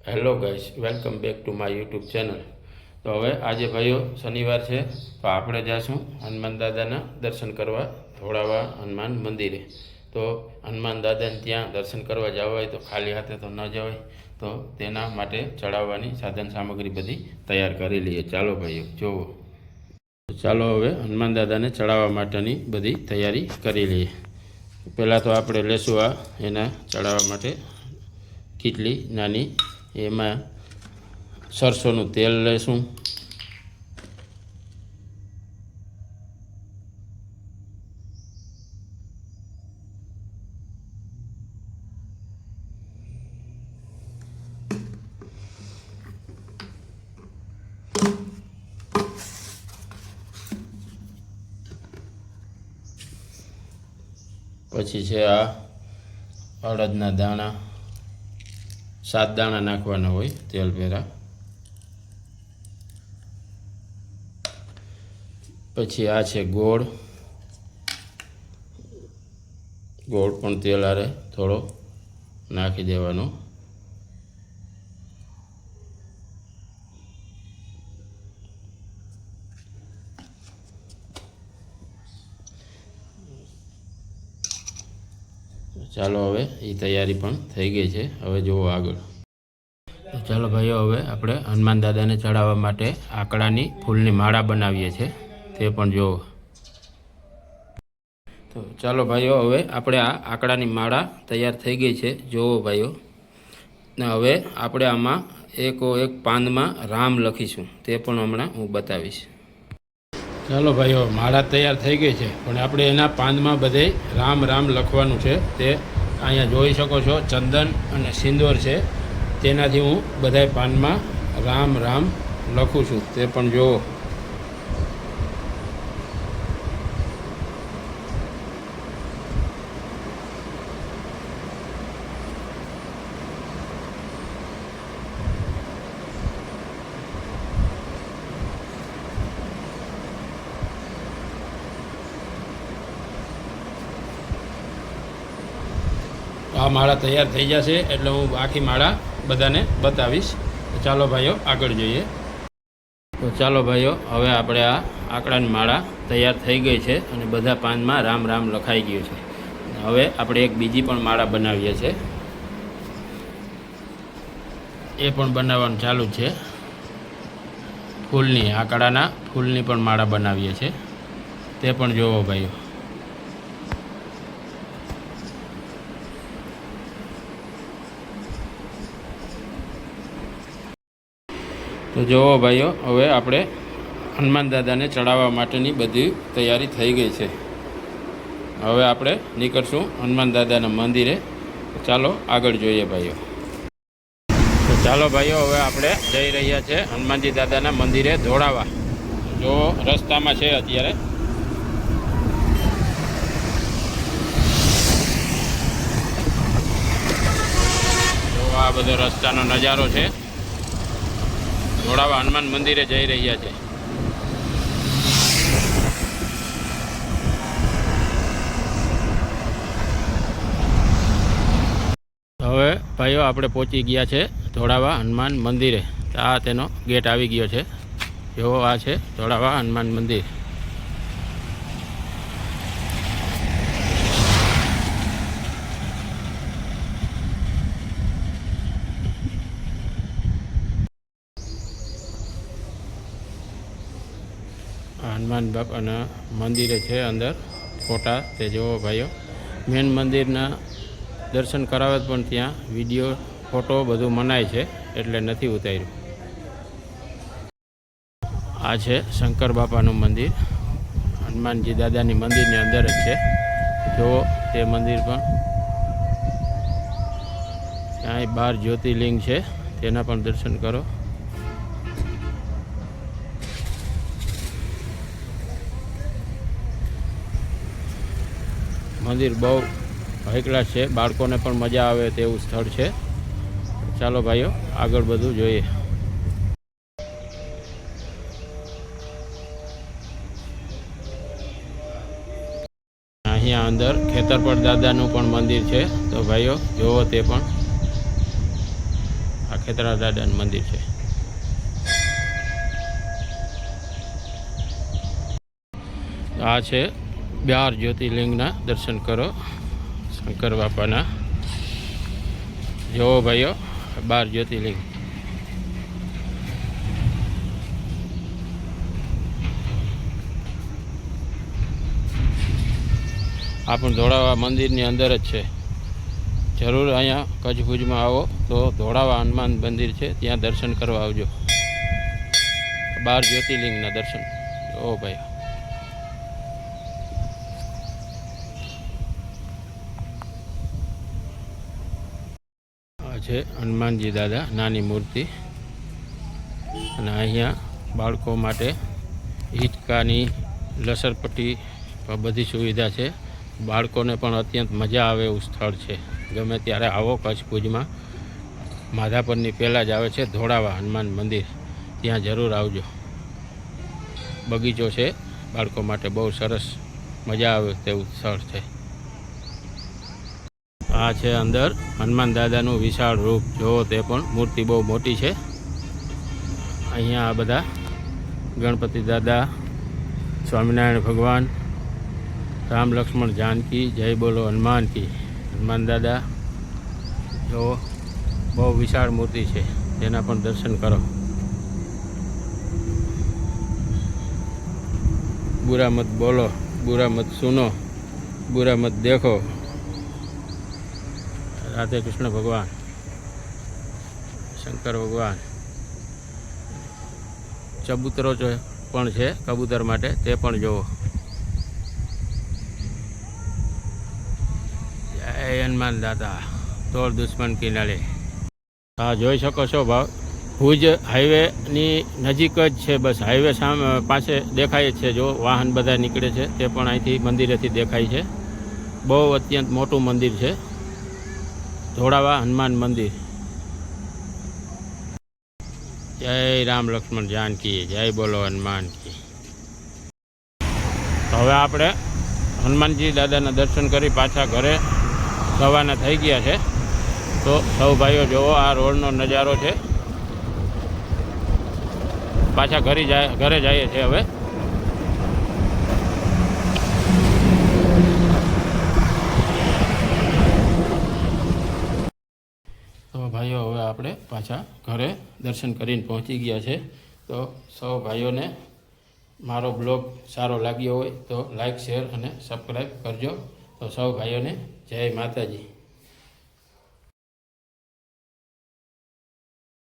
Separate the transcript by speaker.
Speaker 1: Hello guys, welcome back to my YouTube channel. તો હવે આજે ભાઈઓ શનિવાર છે, તો આપણે જઈશું હનુમાન દાદાના દર્શન કરવા ધોળાવા હનુમાન મંદિરે। તો હનુમાન દાદાને ત્યાં દર્શન કરવા જવા હોય તો ખાલી હાથે તો ન જવાય, તો તેના માટે ચડાવવાની સાધન સામગ્રી બધી તૈયાર કરી લઈએ। ચાલો ભાઈઓ જોવો। ચાલો હવે હનુમાન દાદાને ચડાવવા માટેની બધી તૈયારી કરી લઈએ। પહેલાં તો આપણે લેશું આ એના ચડાવવા માટે કીટલી નાની, એમાં સરસોનું તેલ લેશું, પછી છે આ અડદના દાણા, 7 દાણા નાખવાના હોય તેલ ભેરા। પછી આ છે ગોળ, ગોળ પણ તેલ આરે થોડો નાખી દેવાનો। ચાલો હવે એ તૈયારી પણ થઈ ગઈ છે, હવે જુઓ આગળ। તો ચાલો ભાઈઓ, હવે આપણે હનુમાન દાદાને ચડાવવા માટે આકડાની ફૂલની માળા બનાવીએ છીએ, તે પણ જુઓ। તો ચાલો ભાઈઓ, હવે આપણે આ આકડાની માળા તૈયાર થઈ ગઈ છે, જુઓ ભાઈઓ। ને હવે આપણે આમાં એક પાંદમાં રામ લખીશું, તે પણ હમણાં હું બતાવીશ। ચાલો ભાઈઓ, માળા તૈયાર થઈ ગઈ છે, પણ આપણે એના પાંદમાં બધે રામ રામ લખવાનું છે। તે અહીંયા જોઈ શકો છો, ચંદન અને સિંદૂર છે, તેનાથી હું બધાય પાનમાં રામ રામ લખું છું, તે પણ જુઓ। આ માળા તૈયાર થઈ જશે એટલે હું આખી માળા બધાને બતાવીશ। તો ચાલો ભાઈઓ આગળ જોઈએ। તો ચાલો ભાઈઓ, હવે આપણે આ આકડાની માળા તૈયાર થઈ ગઈ છે અને બધા પાનમાં રામ રામ લખાઈ ગયું છે। હવે આપણે એક બીજી પણ માળા બનાવીએ છીએ, એ પણ બનાવવાનું ચાલુ છે। ફૂલની, આકડાના ફૂલની પણ માળા બનાવીએ છીએ, તે પણ જોવો ભાઈઓ। તો જુઓ ભાઈઓ, હવે આપણે હનુમાન દાદાને ચડાવવા માટેની બધી તૈયારી થઈ ગઈ છે। હવે આપણે નીકળશું હનુમાન દાદાના મંદિરે। ચાલો આગળ જોઈએ ભાઈઓ। તો ચાલો ભાઈઓ, હવે આપણે જઈ રહ્યા છે હનુમાનજી દાદાના મંદિરે ધોળાવા। જો રસ્તામાં છે અત્યારે, જો આ બધો રસ્તાનો નજારો છે। ધોળાવા હનુમાન મંદિરે જઈ રહ્યા છે। હવે ભાઈઓ, આપણે પહોંચી ગયા છે ધોળાવા હનુમાન મંદિરે। આ તેનો ગેટ આવી ગયો છે, જેવો આ છે ધોળાવા હનુમાન મંદિર। હનુમાન બાપાના મંદિરે છે અંદર ફોટા, તે જુઓ ભાઈઓ। મેન મંદિરના દર્શન કરાવે પણ ત્યાં વિડીયો ફોટો બધું મનાય છે, એટલે નથી ઉતાર્યું। આ છે શંકર બાપાનું મંદિર, હનુમાનજી દાદાની મંદિરની અંદર જ છે, જુઓ તે મંદિર પણ। ત્યાં 12 જ્યોતિર્લિંગ છે, તેના પણ દર્શન કરો। મંદિર બહુ હાઈ ક્લાસ છે, બાળકોને પણ મજા આવે તેવું સ્થળ છે। ચાલો ભાઈઓ આગળ બધું જોઈએ। અહીંયા અંદર ખેતરપર દાદાનું પણ મંદિર છે, તો ભાઈઓ જુઓ તે પણ। આ ખેતરા દાદાનું મંદિર છે. આ છે 12 જ્યોતિર્લિંગના દર્શન કરો શંકર બાપાના. જોવો ભાઈઓ 12 જ્યોતિર્લિંગ. આ પણ ધોળાવા મંદિરની અંદર જ છે. જરૂર અહીંયા કચ્છ ભુજમાં આવો તો ધોળાવા હનુમાન મંદિર છે, ત્યાં દર્શન કરવા આવજો. 12 જ્યોતિર્લિંગના દર્શન. ઓ ભાઈ, આ છે હનુમાનજી દાદા નાની મૂર્તિ. અને અહીંયા બાળકો માટે હિંચકાની લસરપટ્ટી બધી સુવિધા છે. બાળકોને પણ અત્યંત મજા આવે એવું સ્થળ છે. ગમે ત્યારે આવો કચ્છ ભુજમાં. માધાપરની પહેલાં જ આવે છે ધોળાવા હનુમાન મંદિર, ત્યાં જરૂર આવજો. બગીચો છે, બાળકો માટે બહુ સરસ મજા આવે તેવું સ્થળ છે. આ છે અંદર હનુમાન દાદાનું વિશાળ રૂપ. જોવો તે પણ મૂર્તિ બહુ મોટી છે. અહીંયા આ બધા ગણપતિ દાદા, સ્વામિનારાયણ ભગવાન, રામ લક્ષ્મણ જાનકી, જય બોલો હનુમાન કી. હનુમાન દાદા જો બહુ વિશાળ મૂર્તિ છે, તેના પણ દર્શન કરો. બુરા મત બોલો, બુરા મત સુનો, બુરા મત દેખો. રાધે કૃષ્ણ ભગવાન, શંકર ભગવાન. ચબૂતરો પણ છે કબૂતર માટે, તે પણ જુઓ. જય હનુમાન દાદા, તોડ દુશ્મન કિનારે. હા, જોઈ શકો છો ભાવ, ભુજ હાઈવેની નજીક જ છે. બસ હાઈવે સામે પાસે દેખાય જ છે. જો વાહન બધા નીકળે છે તે પણ અહીંથી મંદિરેથી દેખાય છે. બહુ અત્યંત મોટું મંદિર છે ધોળાવા હનુમાન મંદિર. જય રામ લક્ષ્મણ જાનકી, જય બોલો હનુમાન કી. તો હવે આપણે હનુમાનજી દાદાના દર્શન કરી પાછા ઘરે રવાના થઈ ગયા છે. તો સૌ ભાઈઓ જોવો, આ રોડનો નજારો છે. પાછા ઘરે જઈએ છીએ હવે. તો ભાઈઓ હવે આપણે પાછા ઘરે દર્શન કરીને પહોંચી ગયા છે. તો સૌ ભાઈઓને મારો બ્લોગ સારો લાગ્યો હોય તો લાઈક, શેર અને સબસ્ક્રાઈબ કરજો. તો સૌ ભાઈઓને જય માતાજી.